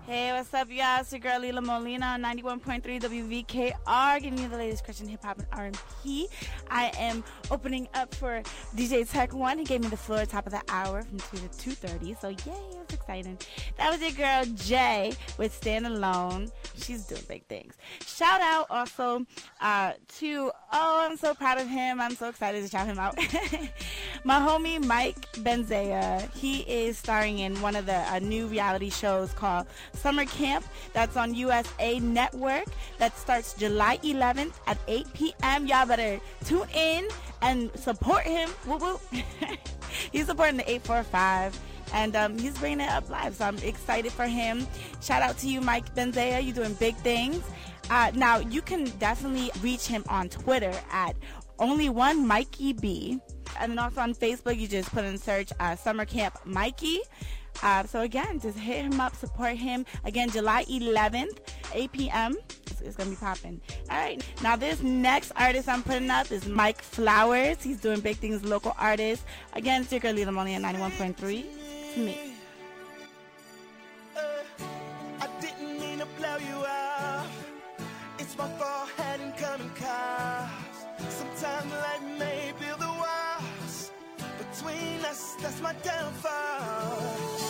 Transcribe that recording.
Hey, what's up, y'all? It's your girl Lila Molina on 91.3 WVKR, giving you the latest Christian hip hop and R&B. I am opening up for DJ Tech One. He gave me the floor top of the hour from 2 to 2:30. So yay, it was exciting. That was your girl Jay with Stand Alone. She's doing big things. Shout out also to I'm so proud of him. I'm so excited to shout him out. My homie Mike Benzea. He is starring in one of the new reality shows called Summer Camp. That's on USA Network. That starts July 11th at 8 p.m. Y'all better tune in and support him. Woo woo. He's supporting the 845. And he's bringing it up live, so I'm excited for him. Shout out to you, Mike Benzea. You're doing big things. Now, you can definitely reach him on Twitter at only1MikeyB. And then also on Facebook, you just put in search Summer Camp Mikey. So again, just hit him up, support him. Again, July 11th, 8 p.m. It's going to be popping. All right. Now, this next artist I'm putting up is Mike Flowers. He's doing big things, local artist. Again, it's your girl Lila Molina at 91.3. To me. I didn't mean to blow you off. It's my fault, hadn't come in cars. Sometimes life may build the walls between us, that's my downfall.